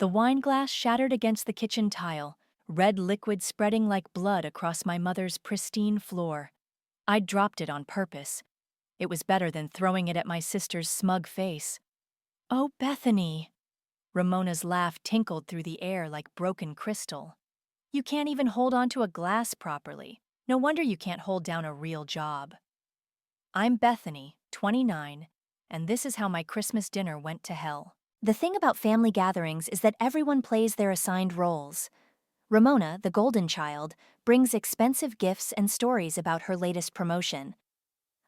The wine glass shattered against the kitchen tile, red liquid spreading like blood across my mother's pristine floor. I'd dropped it on purpose. It was better than throwing it at my sister's smug face. "Oh, Bethany!" Ramona's laugh tinkled through the air like broken crystal. "You can't even hold onto a glass properly. No wonder you can't hold down a real job." I'm Bethany, 29, and this is how my Christmas dinner went to hell. The thing about family gatherings is that everyone plays their assigned roles. Ramona, the golden child, brings expensive gifts and stories about her latest promotion.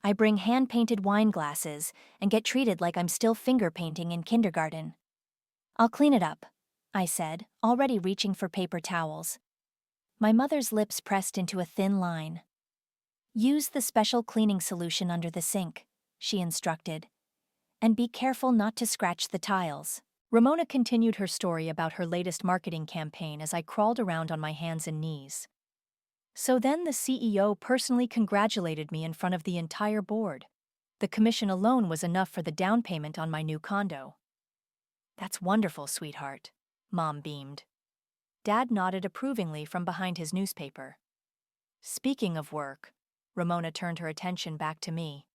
I bring hand-painted wine glasses and get treated like I'm still finger painting in kindergarten. "I'll clean it up," I said, already reaching for paper towels. My mother's lips pressed into a thin line. "Use the special cleaning solution under the sink," she instructed. "And be careful not to scratch the tiles." Ramona continued her story about her latest marketing campaign as I crawled around on my hands and knees. "So then the CEO personally congratulated me in front of the entire board. The commission alone was enough for the down payment on my new condo." "That's wonderful, sweetheart," Mom beamed. Dad nodded approvingly from behind his newspaper. "Speaking of work," Ramona turned her attention back to me.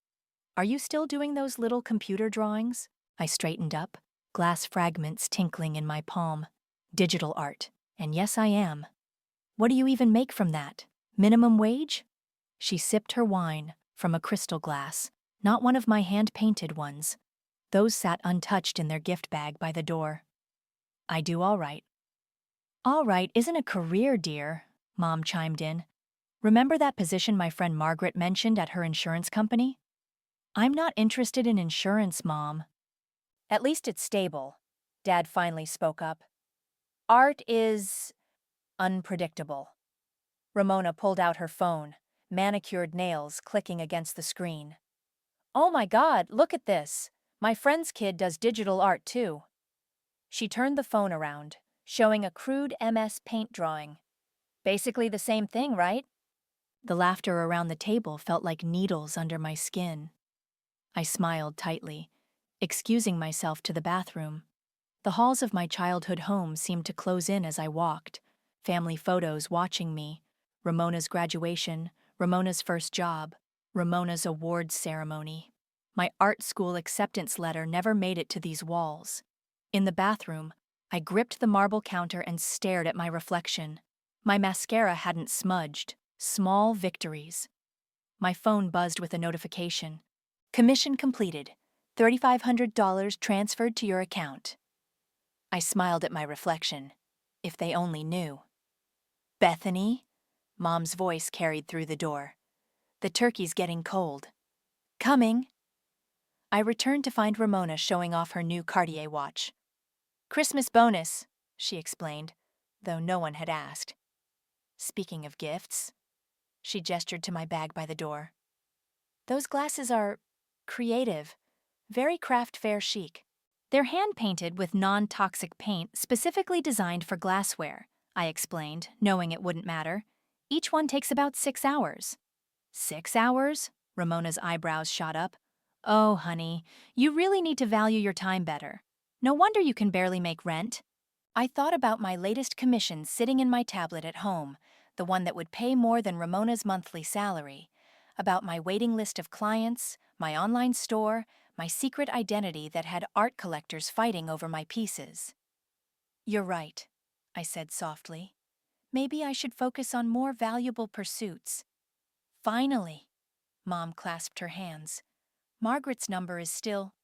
"Are you still doing those little computer drawings?" I straightened up, glass fragments tinkling in my palm. "Digital art. And yes, I am." "What do you even make from that? Minimum wage?" She sipped her wine from a crystal glass, not one of my hand-painted ones. Those sat untouched in their gift bag by the door. "I do all right." "All right isn't a career, dear," Mom chimed in. "Remember that position my friend Margaret mentioned at her insurance company?" "I'm not interested in insurance, Mom." "At least it's stable," Dad finally spoke up. "Art is unpredictable." Ramona pulled out her phone, manicured nails clicking against the screen. "Oh my God, look at this! My friend's kid does digital art too." She turned the phone around, showing a crude MS Paint drawing. "Basically the same thing, right?" The laughter around the table felt like needles under my skin. I smiled tightly, excusing myself to the bathroom. The halls of my childhood home seemed to close in as I walked, family photos watching me, Ramona's graduation, Ramona's first job, Ramona's awards ceremony. My art school acceptance letter never made it to these walls. In the bathroom, I gripped the marble counter and stared at my reflection. My mascara hadn't smudged. Small victories. My phone buzzed with a notification. "Commission completed. $3,500 transferred to your account." I smiled at my reflection. If they only knew. "Bethany?" Mom's voice carried through the door. "The turkey's getting cold." "Coming." I returned to find Ramona showing off her new Cartier watch. "Christmas bonus," she explained, though no one had asked. "Speaking of gifts," she gestured to my bag by the door. "Those glasses are creative, very craft fair chic. They're hand-painted with non-toxic paint specifically designed for glassware," I explained, knowing it wouldn't matter. "Each one takes about 6 hours." "6 hours?" Ramona's eyebrows shot up. "Oh, honey, you really need to value your time better. No wonder you can barely make rent." I thought about my latest commission sitting in my tablet at home, the one that would pay more than Ramona's monthly salary, about my waiting list of clients, my online store, my secret identity that had art collectors fighting over my pieces. "You're right," I said softly. "Maybe I should focus on more valuable pursuits." "Finally!" Mom clasped her hands. "Margaret's number is still—"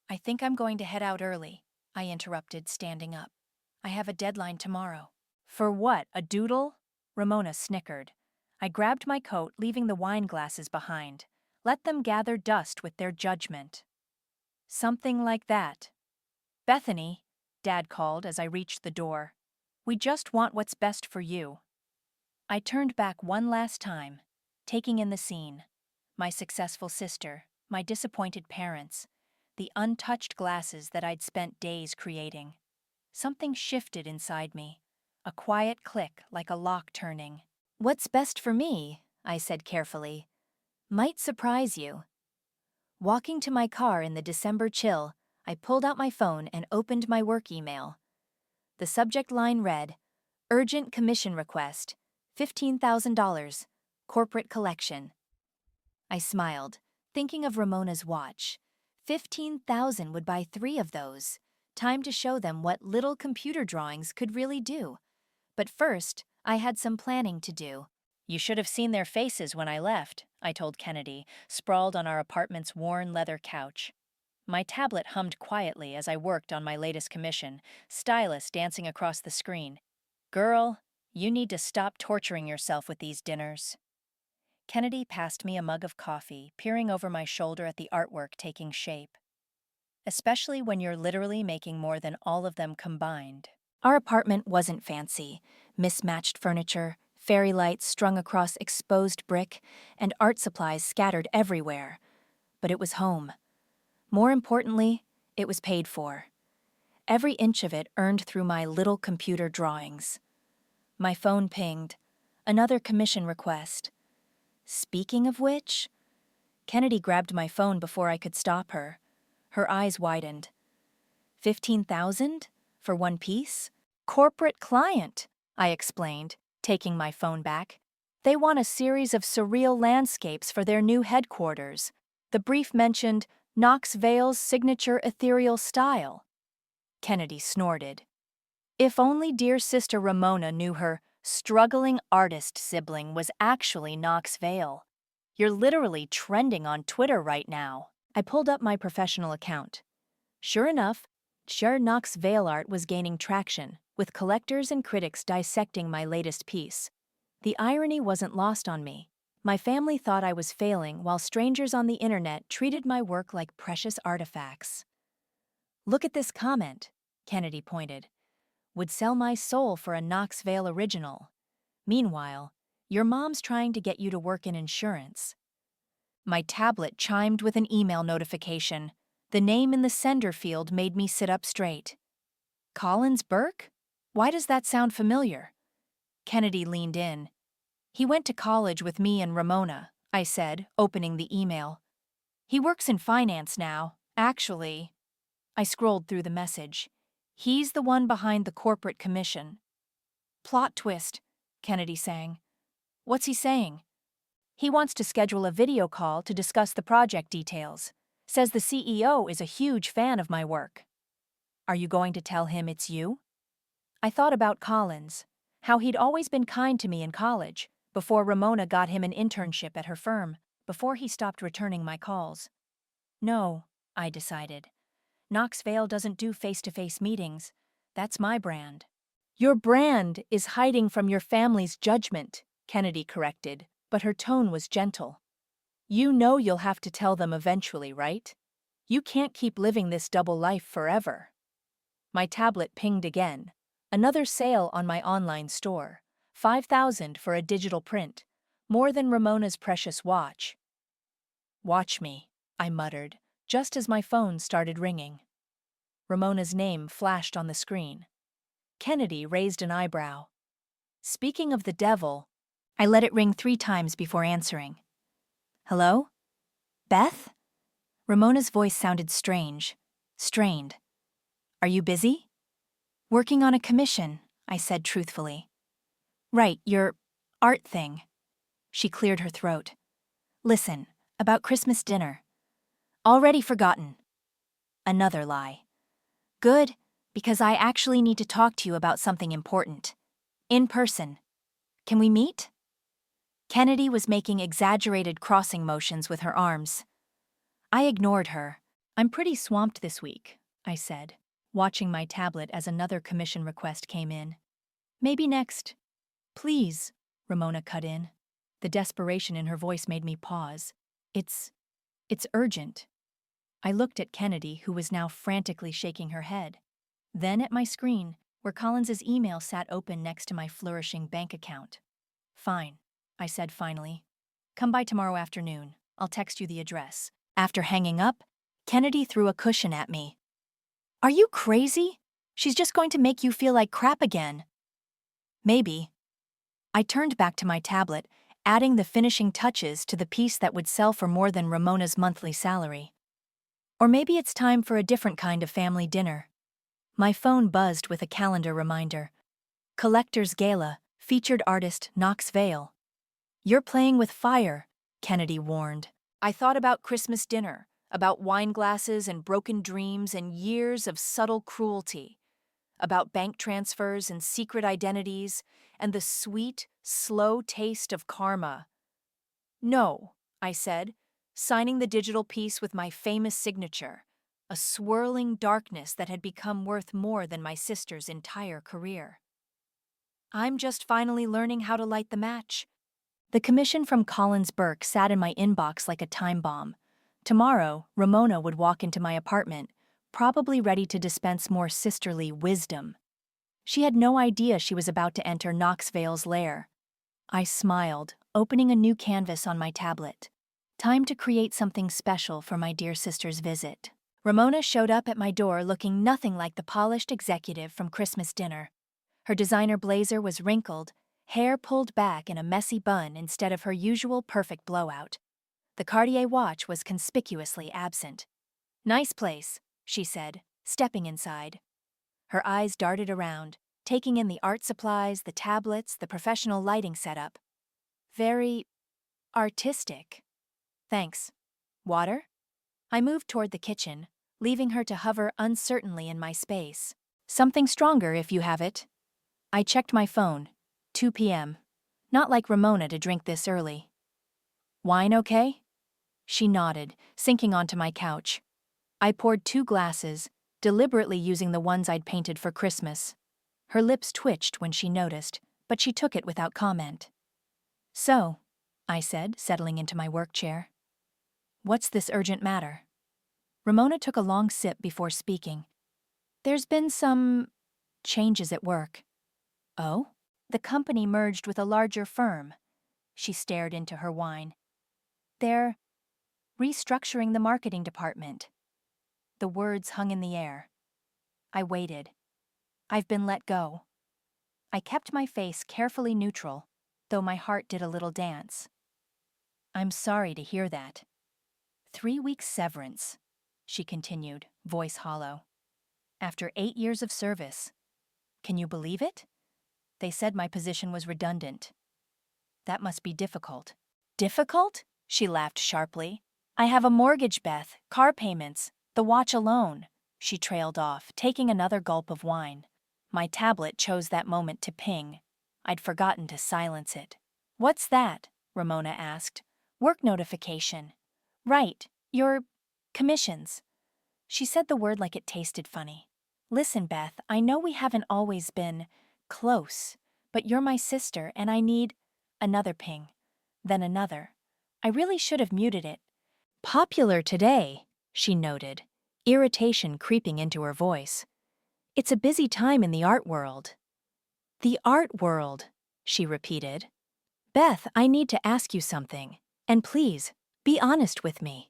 "I think I'm going to head out early," I interrupted, standing up. "I have a deadline tomorrow." "For what, a doodle?" Ramona snickered. I grabbed my coat, leaving the wine glasses behind. Let them gather dust with their judgment. "Something like that." "Bethany," Dad called as I reached the door. "We just want what's best for you." I turned back one last time, taking in the scene. My successful sister, my disappointed parents, the untouched glasses that I'd spent days creating. Something shifted inside me, a quiet click like a lock turning. "What's best for me," I said carefully, "might surprise you." Walking to my car in the December chill, I pulled out my phone and opened my work email. The subject line read, "Urgent commission request, $15,000, corporate collection." I smiled, thinking of Ramona's watch. 15,000 would buy 3 of those. Time to show them what little computer drawings could really do. But first, I had some planning to do. "You should have seen their faces when I left," I told Kennedy, sprawled on our apartment's worn leather couch. My tablet hummed quietly as I worked on my latest commission, stylus dancing across the screen. "Girl, you need to stop torturing yourself with these dinners." Kennedy passed me a mug of coffee, peering over my shoulder at the artwork taking shape. "Especially when you're literally making more than all of them combined." Our apartment wasn't fancy. Mismatched furniture, fairy lights strung across exposed brick, and art supplies scattered everywhere. But it was home. More importantly, it was paid for. Every inch of it earned through my little computer drawings. My phone pinged. Another commission request. Speaking of which, Kennedy grabbed my phone before I could stop her. Her eyes widened. 15,000? For one piece? "Corporate client," I explained, taking my phone back. "They want a series of surreal landscapes for their new headquarters." The brief mentioned NoxVeil's signature ethereal style. Kennedy snorted. If only dear sister Ramona knew her struggling artist sibling was actually NoxVeil. "You're literally trending on Twitter right now." I pulled up my professional account. Sure enough, shared NoxVeil art was gaining traction, with collectors and critics dissecting my latest piece. The irony wasn't lost on me. My family thought I was failing, while strangers on the internet treated my work like precious artifacts. "Look at this comment," Kennedy pointed. "Would sell my soul for a NoxVeil original. Meanwhile, your mom's trying to get you to work in insurance." My tablet chimed with an email notification. The name in the sender field made me sit up straight. "Collins Burke? Why does that sound familiar?" Kennedy leaned in. "He went to college with me and Ramona," I said, opening the email. "He works in finance now, actually." I scrolled through the message. "He's the one behind the corporate commission." "Plot twist," Kennedy sang. "What's he saying?" "He wants to schedule a video call to discuss the project details. Says the CEO is a huge fan of my work." "Are you going to tell him it's you?" I thought about Collins, how he'd always been kind to me in college, before Ramona got him an internship at her firm, before he stopped returning my calls. "No," I decided. "NoxVeil doesn't do face-to-face meetings. That's my brand." "Your brand is hiding from your family's judgment," Kennedy corrected, but her tone was gentle. "You know you'll have to tell them eventually, right? You can't keep living this double life forever." My tablet pinged again. Another sale on my online store. 5,000 for a digital print. More than Ramona's precious watch. "Watch me," I muttered, just as my phone started ringing. Ramona's name flashed on the screen. Kennedy raised an eyebrow. Speaking of the devil, I let it ring 3 times before answering. "Hello? Beth?" Ramona's voice sounded strange, strained. "Are you busy?" "Working on a commission," I said truthfully. "Right, your art thing." She cleared her throat. "Listen, about Christmas dinner." "Already forgotten." Another lie. "Good, because I actually need to talk to you about something important. In person. Can we meet?" Kennedy was making exaggerated crossing motions with her arms. I ignored her. "I'm pretty swamped this week," I said, watching my tablet as another commission request came in. "Maybe next." "Please," Ramona cut in. The desperation in her voice made me pause. It's urgent." I looked at Kennedy, who was now frantically shaking her head. Then at my screen, where Collins's email sat open next to my flourishing bank account. "Fine," I said finally. "Come by tomorrow afternoon. I'll text you the address." After hanging up, Kennedy threw a cushion at me. "Are you crazy? She's just going to make you feel like crap again." "Maybe." I turned back to my tablet, adding the finishing touches to the piece that would sell for more than Ramona's monthly salary. Or maybe it's time for a different kind of family dinner. My phone buzzed with a calendar reminder. Collector's Gala, featured artist NoxVeil. You're playing with fire, Kennedy warned. I thought about Christmas dinner, about wine glasses and broken dreams and years of subtle cruelty, about bank transfers and secret identities and the sweet, slow taste of karma. No, I said, signing the digital piece with my famous signature, a swirling darkness that had become worth more than my sister's entire career. I'm just finally learning how to light the match. The commission from Burke sat in my inbox like a time bomb. Tomorrow, Ramona would walk into my apartment, probably ready to dispense more sisterly wisdom. She had no idea she was about to enter NoxVeil's lair. I smiled, opening a new canvas on my tablet. Time to create something special for my dear sister's visit. Ramona showed up at my door looking nothing like the polished executive from Christmas dinner. Her designer blazer was wrinkled, hair pulled back in a messy bun instead of her usual perfect blowout. The Cartier watch was conspicuously absent. "Nice place," she said, stepping inside. Her eyes darted around, taking in the art supplies, the tablets, the professional lighting setup. "Very artistic." "Thanks. Water?" I moved toward the kitchen, leaving her to hover uncertainly in my space. "Something stronger if you have it." I checked my phone. 2 p.m. Not like Ramona to drink this early. "Wine okay?" She nodded, sinking onto my couch. I poured 2 glasses, deliberately using the ones I'd painted for Christmas. Her lips twitched when she noticed, but she took it without comment. "So," I said, settling into my work chair. "What's this urgent matter?" Ramona took a long sip before speaking. "There's been some changes at work." "Oh?" "The company merged with a larger firm." She stared into her wine. "They're restructuring the marketing department." The words hung in the air. I waited. "I've been let go." I kept my face carefully neutral, though my heart did a little dance. "I'm sorry to hear that." 3 weeks severance, she continued, voice hollow. "After 8 years of service. Can you believe it? They said my position was redundant." "That must be difficult." "Difficult?" She laughed sharply. "I have a mortgage, Beth, car payments, the watch alone." She trailed off, taking another gulp of wine. My tablet chose that moment to ping. I'd forgotten to silence it. "What's that?" Ramona asked. "Work notification." "Right, your commissions." She said the word like it tasted funny. "Listen, Beth, I know we haven't always been close, but you're my sister and I need—" Another ping. Then another. I really should have muted it. "Popular today," she noted, irritation creeping into her voice. "It's a busy time in the art world." "The art world," she repeated. "Beth, I need to ask you something. And please, be honest with me."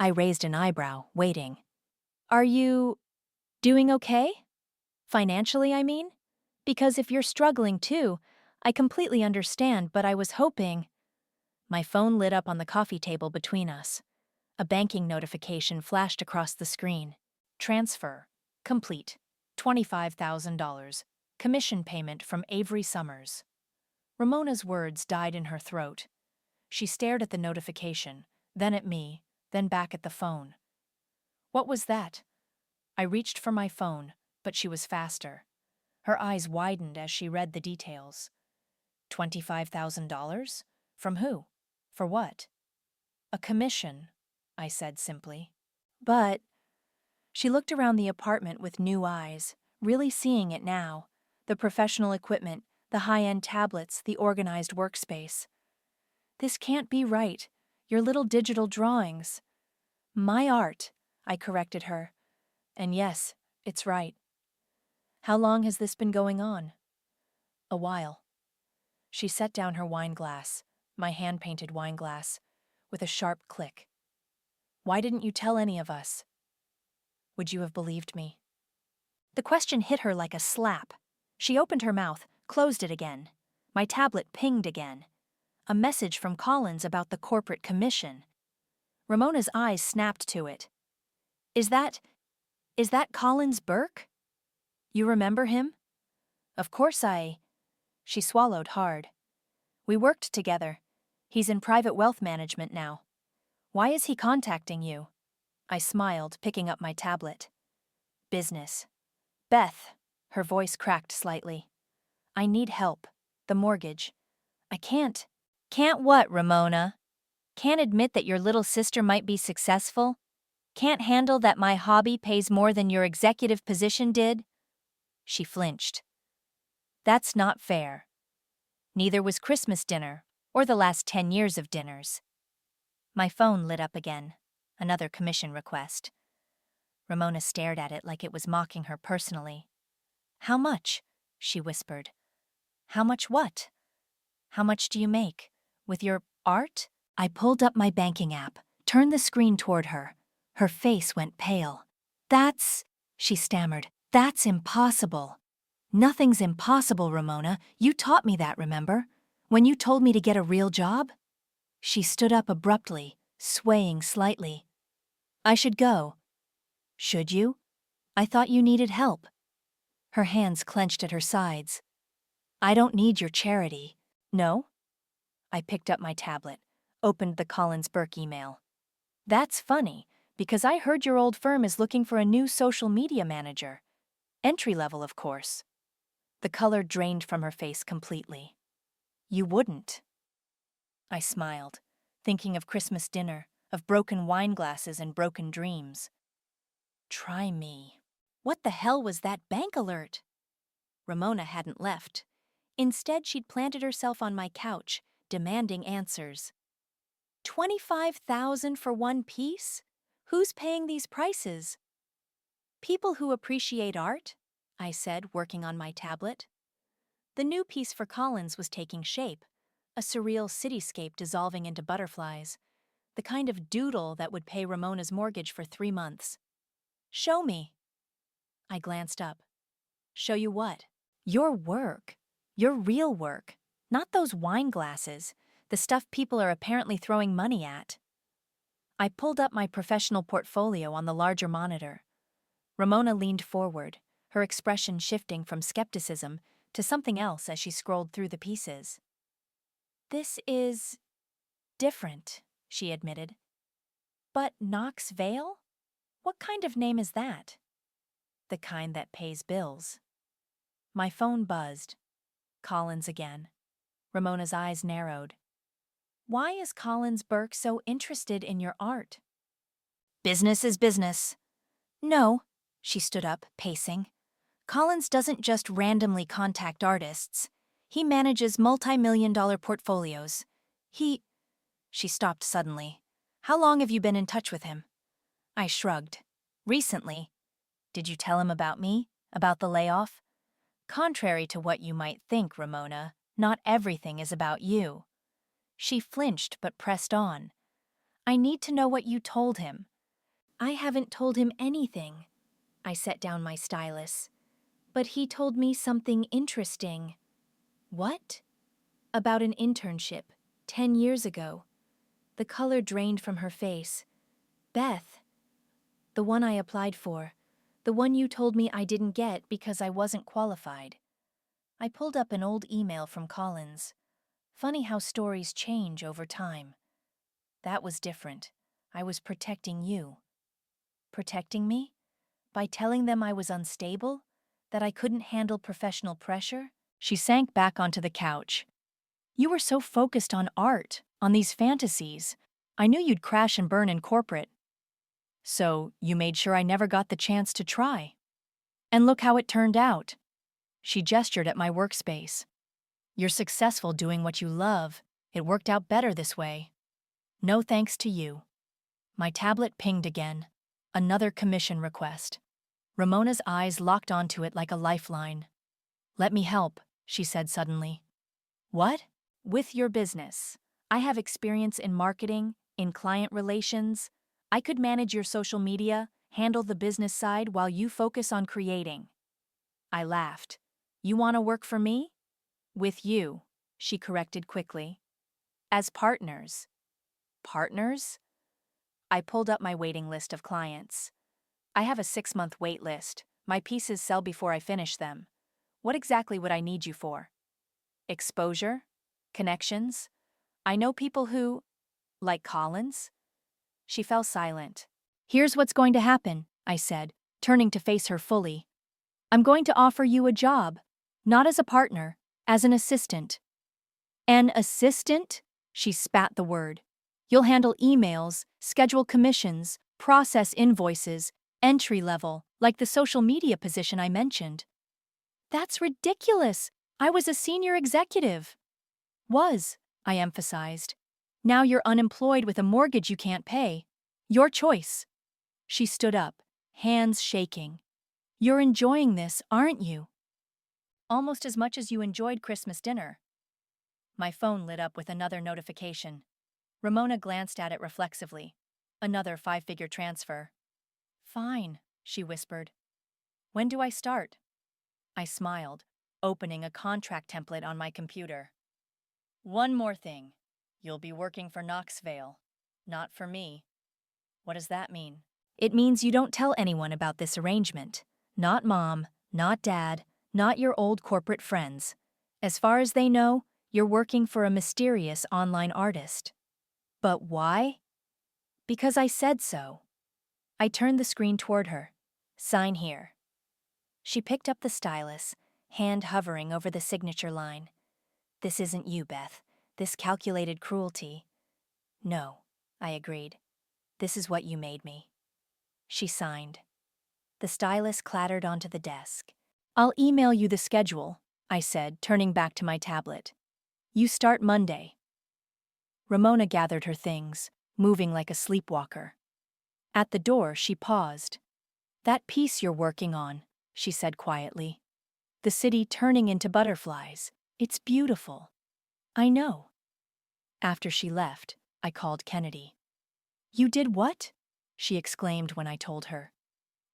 I raised an eyebrow, waiting. "Are you doing okay? Financially, I mean? Because if you're struggling too, I completely understand, but I was hoping—" My phone lit up on the coffee table between us. A banking notification flashed across the screen. "Transfer. Complete. $25,000. Commission payment from Avery Summers." Ramona's words died in her throat. She stared at the notification, then at me, then back at the phone. "What was that?" I reached for my phone, but she was faster. Her eyes widened as she read the details. $25,000? From who? For what? "A commission," I said simply. "But—" She looked around the apartment with new eyes, really seeing it now. The professional equipment, the high-end tablets, the organized workspace. "This can't be right. Your little digital drawings." "My art," I corrected her. "And yes, it's right." "How long has this been going on?" "A while." She set down her wine glass, my hand-painted wine glass, with a sharp click. "Why didn't you tell any of us? Would you have believed me?" The question hit her like a slap. She opened her mouth, closed it again. My tablet pinged again. A message from Collins about the corporate commission. Ramona's eyes snapped to it. Is that Collins Burke?" You remember him? Of course I. She swallowed hard. We worked together. He's in private wealth management now. Why is he contacting you? I smiled, picking up my tablet. Business. Beth. Her voice cracked slightly. I need help. The mortgage. I can't. Can't what, Ramona? Can't admit that your little sister might be successful? Can't handle that my hobby pays more than your executive position did? She flinched. That's not fair. Neither was Christmas dinner, or the last 10 years of dinners. My phone lit up again. Another commission request. Ramona stared at it like it was mocking her personally. How much? She whispered. How much what? How much do you make? With your art? I pulled up my banking app, turned the screen toward her. Her face went pale. That's, she stammered, that's impossible. Nothing's impossible, Ramona. You taught me that, remember? When you told me to get a real job? She stood up abruptly, swaying slightly. I should go. Should you? I thought you needed help. Her hands clenched at her sides. I don't need your charity. No? I picked up my tablet, opened the Burke email. That's funny, because I heard your old firm is looking for a new social media manager. Entry level, of course. The color drained from her face completely. You wouldn't. I smiled, thinking of Christmas dinner, of broken wine glasses and broken dreams. Try me. What the hell was that bank alert? Ramona hadn't left. Instead, she'd planted herself on my couch, demanding answers. 25,000 for one piece? Who's paying these prices? People who appreciate art, I said, working on my tablet. The new piece for Collins was taking shape, a surreal cityscape dissolving into butterflies, the kind of doodle that would pay Ramona's mortgage for 3 months. Show me. I glanced up. Show you what? Your work. Your real work. Not those wine glasses, the stuff people are apparently throwing money at. I pulled up my professional portfolio on the larger monitor. Ramona leaned forward, her expression shifting from skepticism to something else as she scrolled through the pieces. This is different, she admitted. But NoxVeil? What kind of name is that? The kind that pays bills. My phone buzzed. Collins again. Ramona's eyes narrowed. Why is Burke so interested in your art? Business is business. No, she stood up, pacing. Collins doesn't just randomly contact artists. He manages multi-million-dollar portfolios. She stopped suddenly. How long have you been in touch with him? I shrugged. Recently. Did you tell him about me? About the layoff? Contrary to what you might think, Ramona, not everything is about you. She flinched but pressed on. I need to know what you told him. I haven't told him anything. I set down my stylus. But he told me something interesting. What? About an internship, 10 years ago. The color drained from her face. Beth. The one I applied for. The one you told me I didn't get because I wasn't qualified. I pulled up an old email from Collins. Funny how stories change over time. That was different. I was protecting you. Protecting me? By telling them I was unstable? That I couldn't handle professional pressure? She sank back onto the couch. You were so focused on art, on these fantasies. I knew you'd crash and burn in corporate. So you made sure I never got the chance to try. And look how it turned out. She gestured at my workspace. You're successful doing what you love. It worked out better this way. No thanks to you. My tablet pinged again. Another commission request. Ramona's eyes locked onto it like a lifeline. Let me help, she said suddenly. What? With your business. I have experience in marketing, in client relations. I could manage your social media, handle the business side while you focus on creating. I laughed. You want to work for me? With you, she corrected quickly. As partners. Partners? I pulled up my waiting list of clients. I have a 6-month wait list, My pieces sell before I finish them. What exactly would I need you for? Exposure? Connections? I know people who… like Collins? She fell silent. Here's what's going to happen, I said, turning to face her fully. I'm going to offer you a job. Not as a partner, as an assistant. An assistant? She spat the word. You'll handle emails, schedule commissions, process invoices, entry level, like the social media position I mentioned. That's ridiculous. I was a senior executive. Was, I emphasized. Now you're unemployed with a mortgage you can't pay. Your choice. She stood up, hands shaking. You're enjoying this, aren't you? Almost as much as you enjoyed Christmas dinner. My phone lit up with another notification. Ramona glanced at it reflexively. Another 5-figure transfer. Fine, she whispered. When do I start? I smiled, opening a contract template on my computer. One more thing. You'll be working for NoxVeil, not for me. What does that mean? It means you don't tell anyone about this arrangement. Not Mom, not Dad, not your old corporate friends. As far as they know, you're working for a mysterious online artist. But why? Because I said so. I turned the screen toward her. Sign here. She picked up the stylus, hand hovering over the signature line. This isn't you, Beth. This calculated cruelty. No, I agreed. This is what you made me. She signed. The stylus clattered onto the desk. I'll email you the schedule, I said, turning back to my tablet. You start Monday. Ramona gathered her things, moving like a sleepwalker. At the door, she paused. That piece you're working on, she said quietly. The city turning into butterflies. It's beautiful. I know. After she left, I called Kennedy. You did what? She exclaimed when I told her.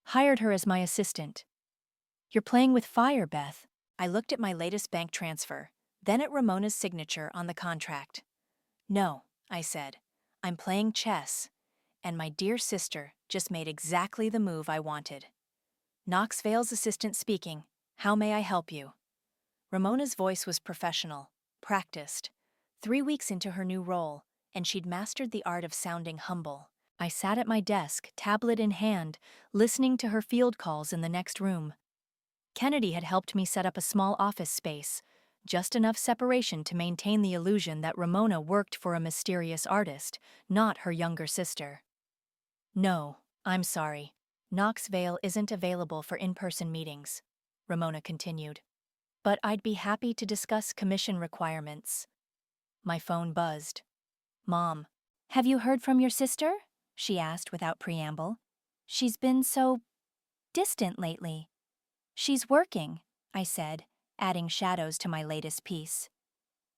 Hired her as my assistant. You're playing with fire, Beth. I looked at my latest bank transfer, then at Ramona's signature on the contract. No, I said. I'm playing chess, and my dear sister just made exactly the move I wanted. NoxVeil's assistant speaking. How may I help you? Ramona's voice was professional, practiced. 3 weeks into her new role, and she'd mastered the art of sounding humble. I sat at my desk, tablet in hand, listening to her field calls in the next room. Kennedy had helped me set up a small office space, just enough separation to maintain the illusion that Ramona worked for a mysterious artist, not her younger sister. No, I'm sorry. NoxVeil isn't available for in-person meetings, Ramona continued. But I'd be happy to discuss commission requirements. My phone buzzed. Mom, have you heard from your sister? She asked without preamble. She's been so distant lately. She's working, I said, adding shadows to my latest piece.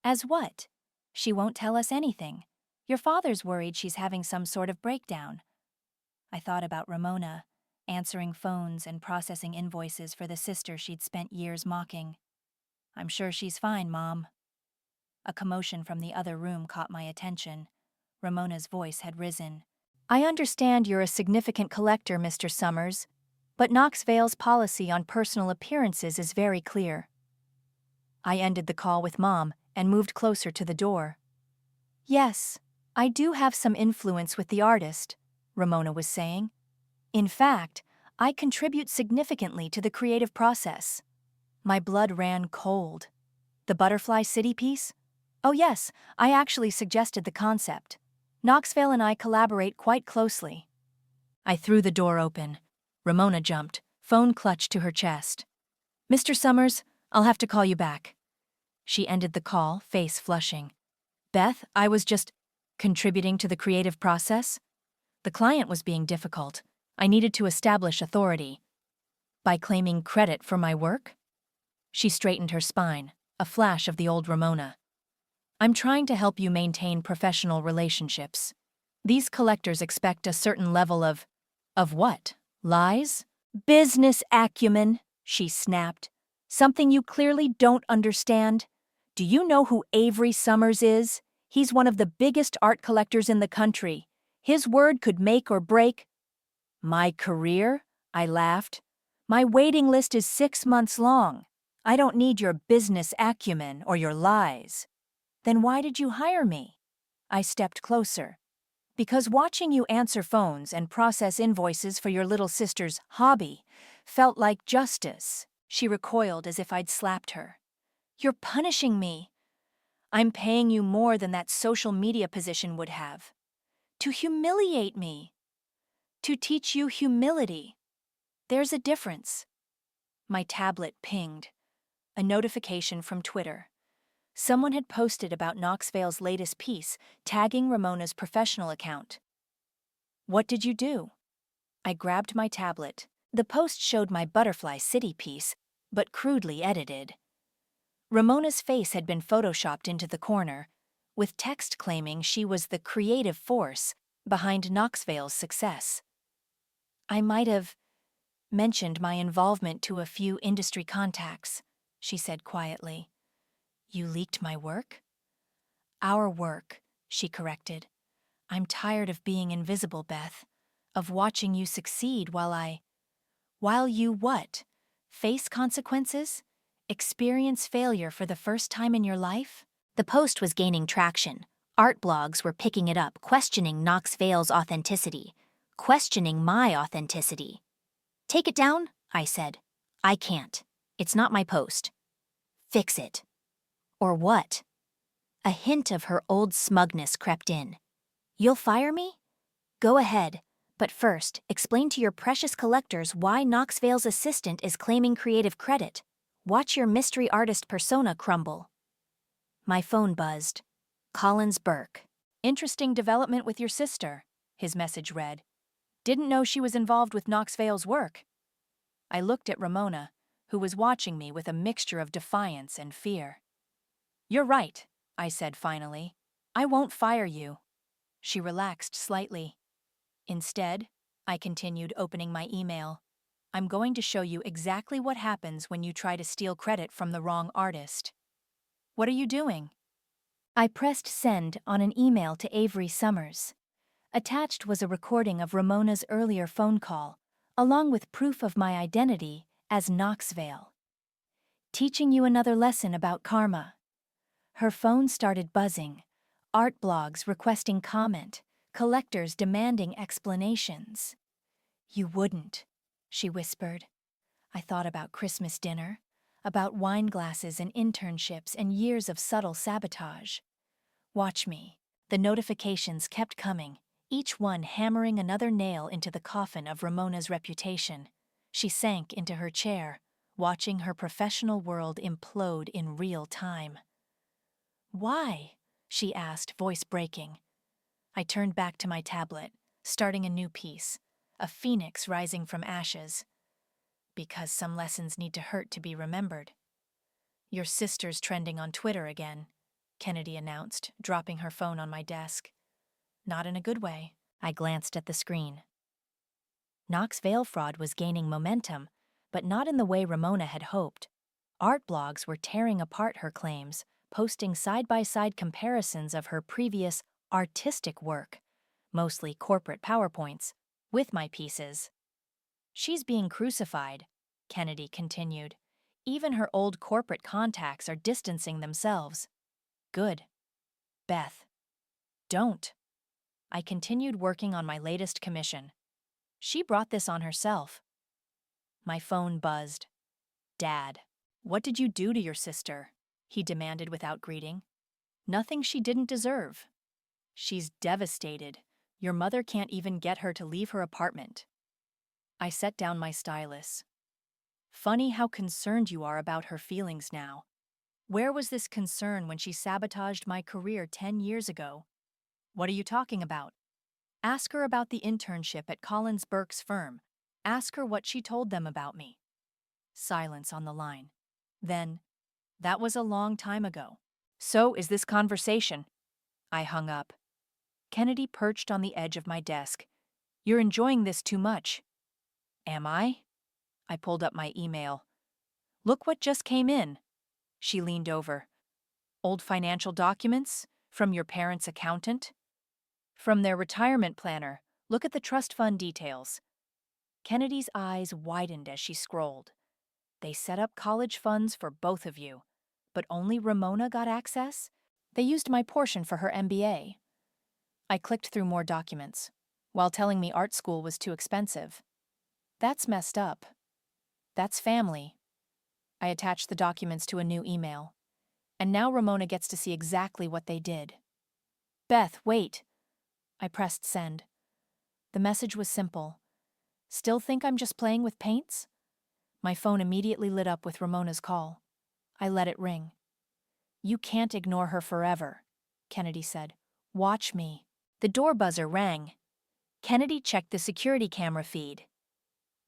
As what? She won't tell us anything. Your father's worried she's having some sort of breakdown. I thought about Ramona, answering phones and processing invoices for the sister she'd spent years mocking. I'm sure she's fine, Mom. A commotion from the other room caught my attention. Ramona's voice had risen. I understand you're a significant collector, Mr. Summers, but NoxVeil's policy on personal appearances is very clear. I ended the call with Mom and moved closer to the door. Yes, I do have some influence with the artist, Ramona was saying. In fact, I contribute significantly to the creative process. My blood ran cold. The Butterfly City piece? Oh yes, I actually suggested the concept. NoxVeil and I collaborate quite closely. I threw the door open. Ramona jumped, phone clutched to her chest. Mr. Summers, I'll have to call you back. She ended the call, face flushing. Beth, I was just contributing to the creative process. The client was being difficult. I needed to establish authority. By claiming credit for my work? She straightened her spine, a flash of the old Ramona. I'm trying to help you maintain professional relationships. These collectors expect a certain level of what? Lies? Business acumen, she snapped. Something you clearly don't understand. Do you know who Avery Summers is? He's one of the biggest art collectors in the country. His word could make or break. My career? I laughed. My waiting list is 6 months long. I don't need your business acumen or your lies. Then why did you hire me? I stepped closer. Because watching you answer phones and process invoices for your little sister's hobby felt like justice. She recoiled as if I'd slapped her. You're punishing me. I'm paying you more than that social media position would have. To humiliate me. To teach you humility. There's a difference. My tablet pinged. A notification from Twitter. Someone had posted about NoxVeil's latest piece, tagging Ramona's professional account. What did you do? I grabbed my tablet. The post showed my Butterfly City piece, but crudely edited. Ramona's face had been photoshopped into the corner, with text claiming she was the creative force behind NoxVeil's success. I might have mentioned my involvement to a few industry contacts, she said quietly. You leaked my work? Our work, she corrected. I'm tired of being invisible, Beth, of watching you succeed while you what? Face consequences? Experience failure for the first time in your life? The post was gaining traction. Art blogs were picking it up, questioning NoxVeil's authenticity, questioning my authenticity. Take it down, I said. I can't. It's not my post. Fix it. Or what? A hint of her old smugness crept in. You'll fire me? Go ahead. But first, explain to your precious collectors why NoxVeil's assistant is claiming creative credit. Watch your mystery artist persona crumble. My phone buzzed. Collins Burke. Interesting development with your sister, his message read. Didn't know she was involved with NoxVeil's work. I looked at Ramona, who was watching me with a mixture of defiance and fear. You're right, I said finally. I won't fire you. She relaxed slightly. Instead, I continued opening my email. I'm going to show you exactly what happens when you try to steal credit from the wrong artist. What are you doing? I pressed send on an email to Avery Summers. Attached was a recording of Ramona's earlier phone call, along with proof of my identity as NoxVeil. Teaching you another lesson about karma. Her phone started buzzing, art blogs requesting comment, collectors demanding explanations. You wouldn't, she whispered. I thought about Christmas dinner, about wine glasses and internships and years of subtle sabotage. Watch me. The notifications kept coming, each one hammering another nail into the coffin of Ramona's reputation. She sank into her chair, watching her professional world implode in real time. Why? She asked, voice breaking. I turned back to my tablet, starting a new piece, a phoenix rising from ashes. Because some lessons need to hurt to be remembered. Your sister's trending on Twitter again, Kennedy announced, dropping her phone on my desk. Not in a good way. I glanced at the screen. NoxVeil fraud was gaining momentum, but not in the way Ramona had hoped. Art blogs were tearing apart her claims, posting side-by-side comparisons of her previous artistic work, mostly corporate PowerPoints, with my pieces. She's being crucified, Kennedy continued. Even her old corporate contacts are distancing themselves. Good. Beth. Don't. I continued working on my latest commission. She brought this on herself. My phone buzzed. Dad. What did you do to your sister? He demanded without greeting. Nothing she didn't deserve. She's devastated. Your mother can't even get her to leave her apartment. I set down my stylus. Funny how concerned you are about her feelings now. Where was this concern when she sabotaged my career 10 years ago? What are you talking about? Ask her about the internship at Collins Burke's firm. Ask her what she told them about me. Silence on the line. Then, that was a long time ago. So is this conversation. I hung up. Kennedy perched on the edge of my desk. You're enjoying this too much. Am I? I pulled up my email. Look what just came in. She leaned over. Old financial documents? From your parents' accountant? From their retirement planner. Look at the trust fund details. Kennedy's eyes widened as she scrolled. They set up college funds for both of you, but only Ramona got access? They used my portion for her MBA. I clicked through more documents, while telling me art school was too expensive. That's messed up. That's family. I attached the documents to a new email. And now Ramona gets to see exactly what they did. Beth, wait. I pressed send. The message was simple. Still think I'm just playing with paints? My phone immediately lit up with Ramona's call. I let it ring. You can't ignore her forever, Kennedy said. Watch me. The door buzzer rang. Kennedy checked the security camera feed.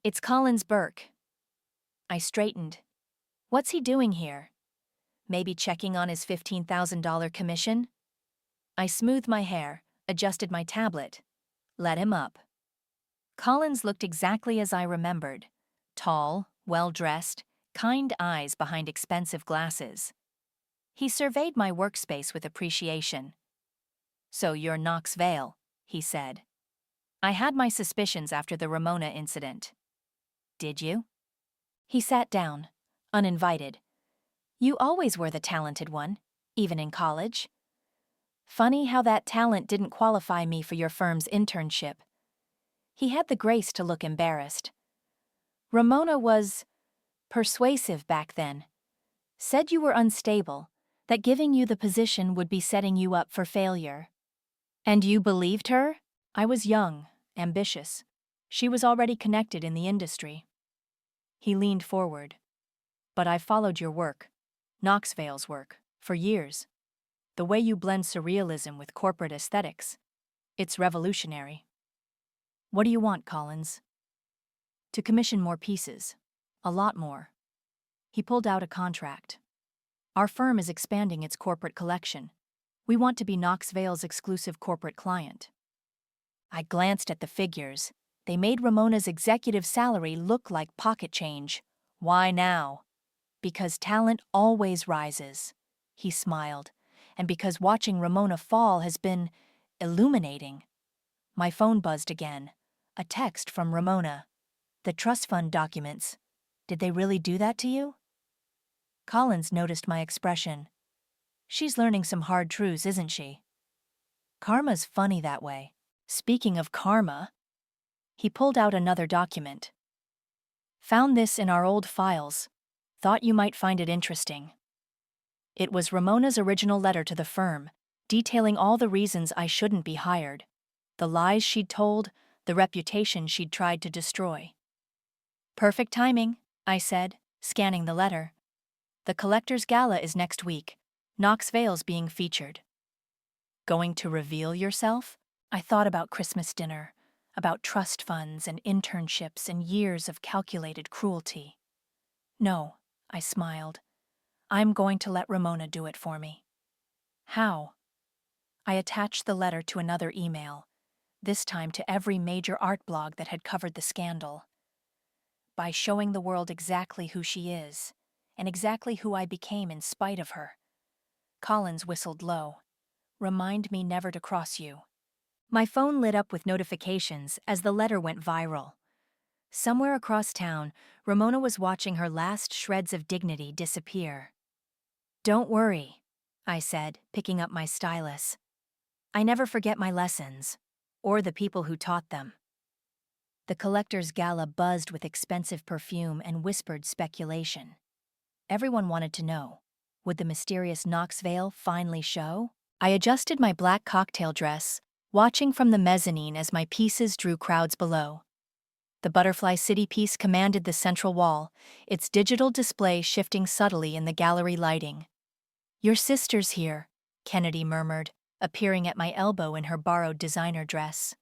It's Burke. I straightened. What's he doing here? Maybe checking on his $15,000 commission? I smoothed my hair, adjusted my tablet. Let him up. Collins looked exactly as I remembered. Tall, well-dressed, kind eyes behind expensive glasses. He surveyed my workspace with appreciation. So you're NoxVeil, he said. I had my suspicions after the Ramona incident. Did you? He sat down, uninvited. You always were the talented one, even in college. Funny how that talent didn't qualify me for your firm's internship. He had the grace to look embarrassed. Ramona was persuasive back then. Said you were unstable, that giving you the position would be setting you up for failure. And you believed her? I was young, ambitious. She was already connected in the industry. He leaned forward. But I followed your work, NoxVeil's work, for years. The way you blend surrealism with corporate aesthetics. It's revolutionary. What do you want, Collins? To commission more pieces. A lot more. He pulled out a contract. Our firm is expanding its corporate collection. We want to be NoxVeil's exclusive corporate client. I glanced at the figures. They made Ramona's executive salary look like pocket change. Why now? Because talent always rises. He smiled. And because watching Ramona fall has been illuminating. My phone buzzed again. A text from Ramona. The trust fund documents. Did they really do that to you? Collins noticed my expression. She's learning some hard truths, isn't she? Karma's funny that way. Speaking of karma, he pulled out another document. Found this in our old files. Thought you might find it interesting. It was Ramona's original letter to the firm, detailing all the reasons I shouldn't be hired. The lies she'd told, the reputation she'd tried to destroy. Perfect timing, I said, scanning the letter. The collector's gala is next week. NoxVeil's being featured. Going to reveal yourself? I thought about Christmas dinner, about trust funds and internships and years of calculated cruelty. No, I smiled. I'm going to let Ramona do it for me. How? I attached the letter to another email, this time to every major art blog that had covered the scandal. By showing the world exactly who she is, and exactly who I became in spite of her. Collins whistled low. Remind me never to cross you. My phone lit up with notifications as the letter went viral. Somewhere across town, Ramona was watching her last shreds of dignity disappear. Don't worry, I said, picking up my stylus. I never forget my lessons, or the people who taught them. The collector's gala buzzed with expensive perfume and whispered speculation. Everyone wanted to know, would the mysterious NoxVeil finally show? I adjusted my black cocktail dress, watching from the mezzanine as my pieces drew crowds below. The Butterfly City piece commanded the central wall, its digital display shifting subtly in the gallery lighting. Your sister's here, Kennedy murmured, appearing at my elbow in her borrowed designer dress.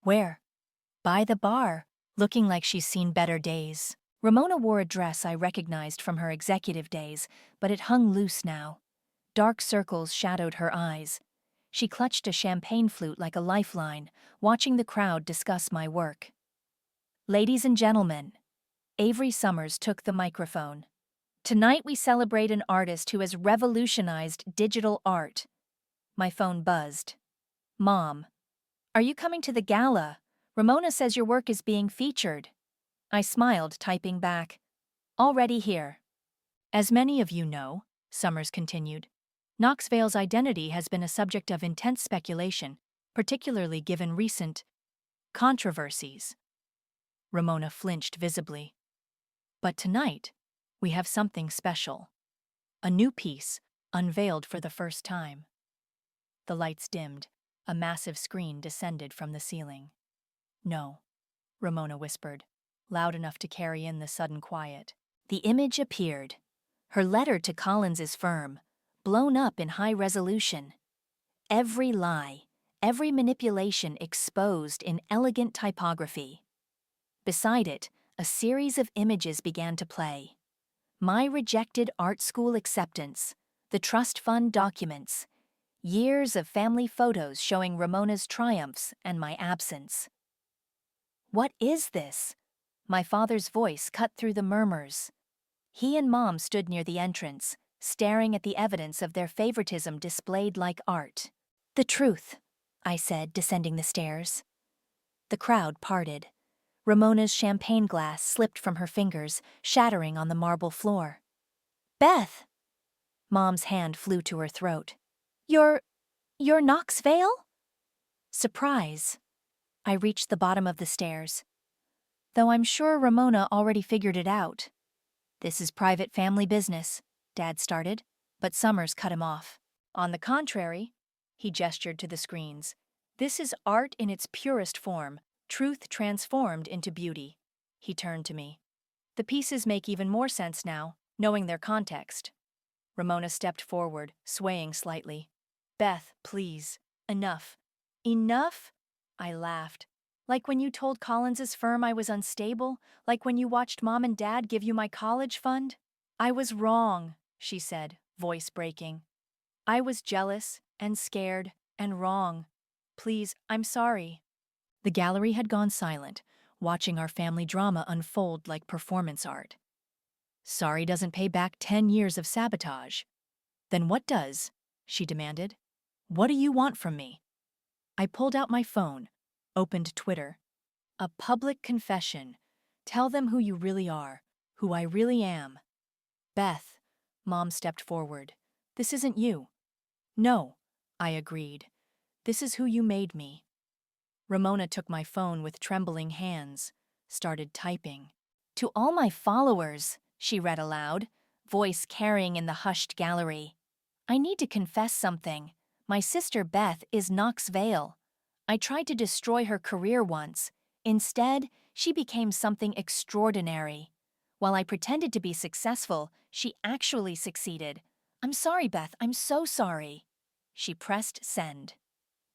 Where? By the bar, looking like she's seen better days. Ramona wore a dress I recognized from her executive days, but it hung loose now. Dark circles shadowed her eyes. She clutched a champagne flute like a lifeline, watching the crowd discuss my work. Ladies and gentlemen, Avery Summers took the microphone. Tonight we celebrate an artist who has revolutionized digital art. My phone buzzed. Mom, are you coming to the gala? Ramona says your work is being featured. I smiled, typing back, "Already here." As many of you know, Summers continued, NoxVeil's identity has been a subject of intense speculation, particularly given recent controversies. Ramona flinched visibly. But tonight, we have something special. A new piece, unveiled for the first time. The lights dimmed. A massive screen descended from the ceiling. "No," Ramona whispered, loud enough to carry in the sudden quiet. The image appeared. Her letter to Collins's firm, blown up in high resolution. Every lie, every manipulation exposed in elegant typography. Beside it, a series of images began to play. My rejected art school acceptance, the trust fund documents, years of family photos showing Ramona's triumphs and my absence. "What is this?" My father's voice cut through the murmurs. He and Mom stood near the entrance, staring at the evidence of their favoritism displayed like art. "The truth," I said, descending the stairs. The crowd parted. Ramona's champagne glass slipped from her fingers, shattering on the marble floor. "Beth!" Mom's hand flew to her throat. You're NoxVeil?" Surprise. I reached the bottom of the stairs. Though I'm sure Ramona already figured it out. "This is private family business," Dad started, but Summers cut him off. "On the contrary," he gestured to the screens, "this is art in its purest form, truth transformed into beauty." He turned to me. "The pieces make even more sense now, knowing their context." Ramona stepped forward, swaying slightly. "Beth, please. Enough." "Enough?" I laughed. "Like when you told Collins's firm I was unstable? Like when you watched Mom and Dad give you my college fund?" "I was wrong," she said, voice breaking. "I was jealous and scared and wrong. Please, I'm sorry." The gallery had gone silent, watching our family drama unfold like performance art. "Sorry doesn't pay back 10 years of sabotage." "Then what does?" she demanded. "What do you want from me?" I pulled out my phone, opened Twitter. "A public confession. Tell them who you really are, who I really am." "Beth," Mom stepped forward, "this isn't you." "No," I agreed. "This is who you made me." Ramona took my phone with trembling hands, started typing. "To all my followers," she read aloud, voice carrying in the hushed gallery. "I need to confess something. My sister Beth is NoxVeil. I tried to destroy her career once. Instead, she became something extraordinary. While I pretended to be successful, she actually succeeded. I'm sorry, Beth, I'm so sorry." She pressed send.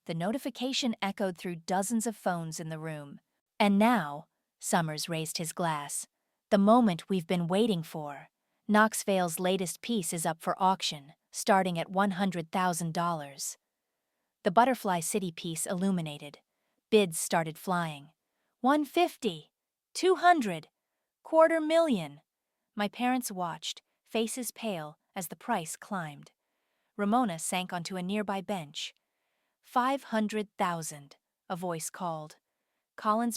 The notification echoed through dozens of phones in the room. "And now," Summers raised his glass, "the moment we've been waiting for. NoxVeil's latest piece is up for auction, starting at $100,000. The Butterfly City piece illuminated. Bids started flying. 150, 200, $250,000. My parents watched, faces pale, as the price climbed. Ramona sank onto a nearby bench. 500,000, a voice called.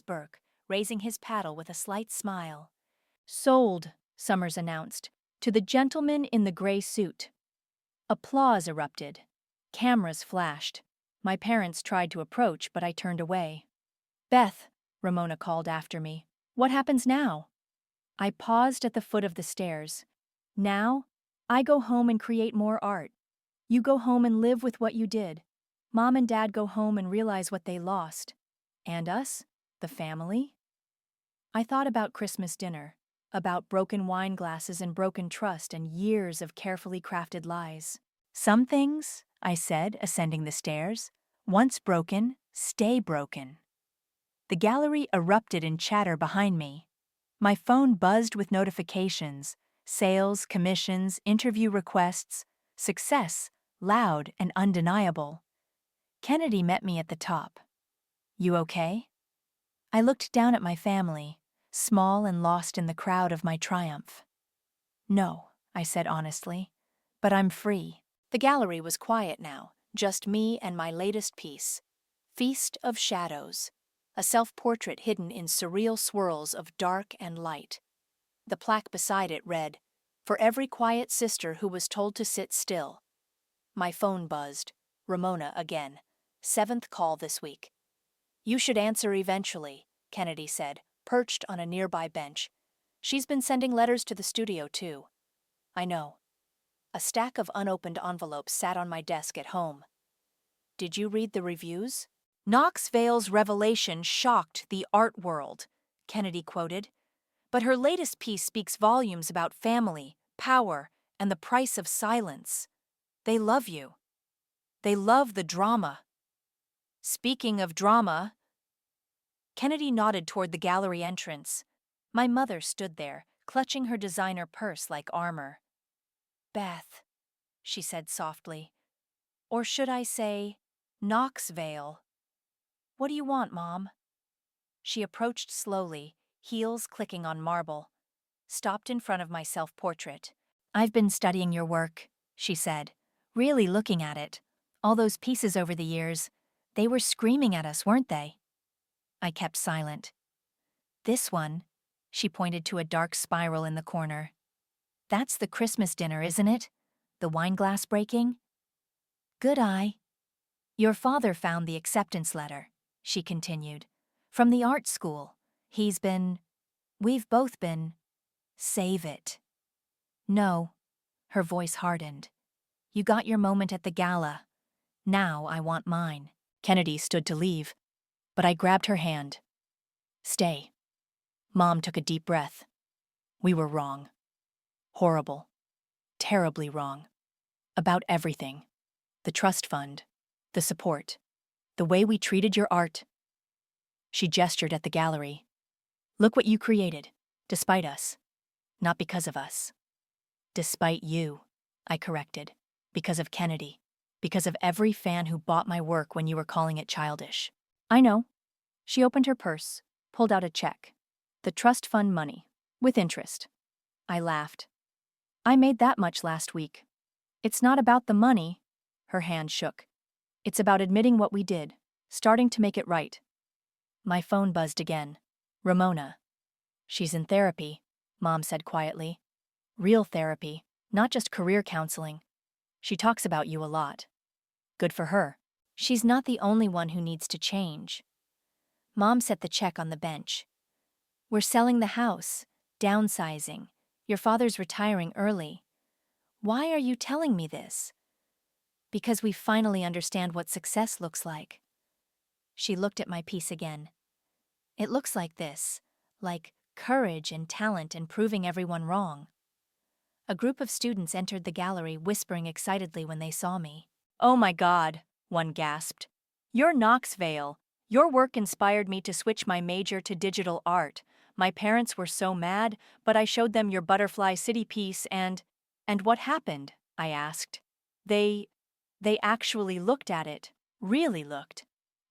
Burke, raising his paddle with a slight smile. "Sold," Summers announced, "to the gentleman in the gray suit." Applause erupted. Cameras flashed. My parents tried to approach, but I turned away. "Beth," Ramona called after me, "what happens now?" I paused at the foot of the stairs. "Now, I go home and create more art. You go home and live with what you did. Mom and Dad go home and realize what they lost. And us? The family?" I thought about Christmas dinner, about broken wine glasses and broken trust and years of carefully crafted lies. "Some things," I said, ascending the stairs, "once broken, stay broken." The gallery erupted in chatter behind me. My phone buzzed with notifications, sales, commissions, interview requests, success, loud and undeniable. Kennedy met me at the top. "You okay?" I looked down at my family, small and lost in the crowd of my triumph. "No," I said honestly, "but I'm free." The gallery was quiet now, just me and my latest piece, Feast of Shadows. a self-portrait hidden in surreal swirls of dark and light. The plaque beside it read, "For every quiet sister who was told to sit still." My phone buzzed. Ramona again. 7th call this week. "You should answer eventually," Kennedy said, perched on a nearby bench. "She's been sending letters to the studio, too." "I know." A stack of unopened envelopes sat on my desk at home. "Did you read the reviews?" "NoxVeil's revelation shocked the art world," Kennedy quoted. "But her latest piece speaks volumes about family, power, and the price of silence. They love you. They love the drama." "Speaking of drama," Kennedy nodded toward the gallery entrance. My mother stood there, clutching her designer purse like armor. "Beth," she said softly. "Or should I say, NoxVeil. What do you want, Mom?" She approached slowly, heels clicking on marble, stopped in front of my self-portrait. "I've been studying your work," she said, really looking at it. "All those pieces over the years, they were screaming at us, weren't they?" I kept silent. "This one," she pointed to a dark spiral in the corner. "That's the Christmas dinner, isn't it? The wine glass breaking?" "Good eye." "Your father found the acceptance letter," she continued, "from the art school. We've both been. Save it." "No." Her voice hardened. "You got your moment at the gala. Now I want mine." Kennedy stood to leave, but I grabbed her hand. "Stay." Mom took a deep breath. "We were wrong. Horrible. Terribly wrong. About everything. The trust fund. The support. The way we treated your art." She gestured at the gallery. "Look what you created, despite us. Not because of us." "Despite you," I corrected. "Because of Kennedy. Because of every fan who bought my work when you were calling it childish." "I know." She opened her purse, pulled out a check. "The trust fund money, with interest." I laughed. "I made that much last week." "It's not about the money." Her hand shook. "It's about admitting what we did, starting to make it right." My phone buzzed again. "Ramona." "She's in therapy," Mom said quietly. "Real therapy, not just career counseling. She talks about you a lot." "Good for her. She's not the only one who needs to change." Mom set the check on the bench. "We're selling the house, downsizing. Your father's retiring early. Why are you telling me this?" "Because we finally understand what success looks like." She looked at my piece again. "It looks like this, like courage and talent and proving everyone wrong." A group of students entered the gallery, whispering excitedly when they saw me. "Oh my God," one gasped. "You're NoxVeil. Your work inspired me to switch my major to digital art. My parents were so mad, but I showed them your Butterfly City piece and what happened?" I asked. They actually looked at it. Really looked."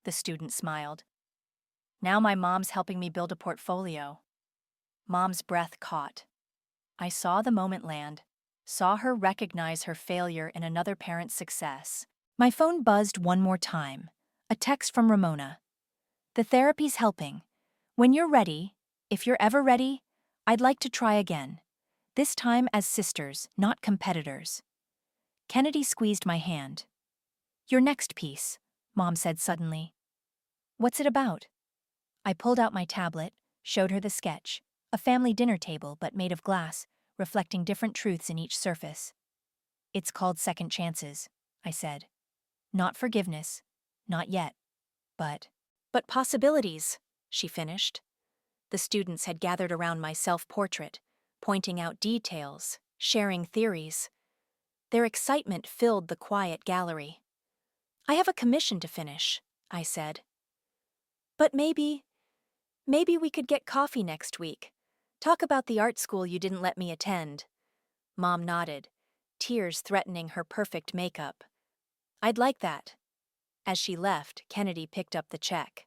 The student smiled. "Now my mom's helping me build a portfolio." Mom's breath caught. I saw the moment land, saw her recognize her failure in another parent's success. My phone buzzed one more time. A text from Ramona. "The therapy's helping. When you're ready, if you're ever ready, I'd like to try again. This time as sisters, not competitors." Kennedy squeezed my hand. "Your next piece," Mom said suddenly. "What's it about?" I pulled out my tablet, showed her the sketch, a family dinner table but made of glass, reflecting different truths in each surface. "It's called Second Chances," I said. "Not forgiveness, not yet, but possibilities," she finished. The students had gathered around my self-portrait, pointing out details, sharing theories. Their excitement filled the quiet gallery. "I have a commission to finish," I said. "But maybe we could get coffee next week. Talk about the art school you didn't let me attend." Mom nodded, tears threatening her perfect makeup. "I'd like that." As she left, Kennedy picked up the check.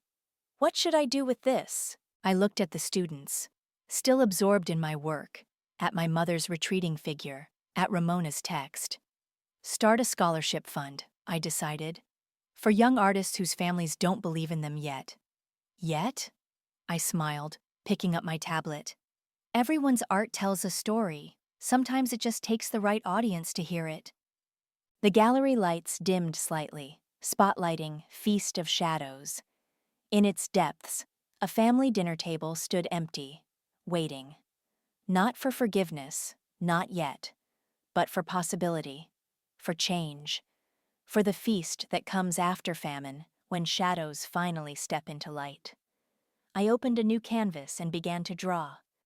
"What should I do with this?" I looked at the students, still absorbed in my work, at my mother's retreating figure, at Ramona's text. "Start a scholarship fund," I decided, "for young artists whose families don't believe in them yet." Yet? I smiled, picking up my tablet. Everyone's art tells a story. Sometimes it just takes the right audience to hear it. The gallery lights dimmed slightly, spotlighting Feast of Shadows. In its depths, a family dinner table stood empty, waiting. Not for forgiveness, not yet, but for possibility, for change, for the feast that comes after famine when shadows finally step into light. I opened a new canvas and began to draw.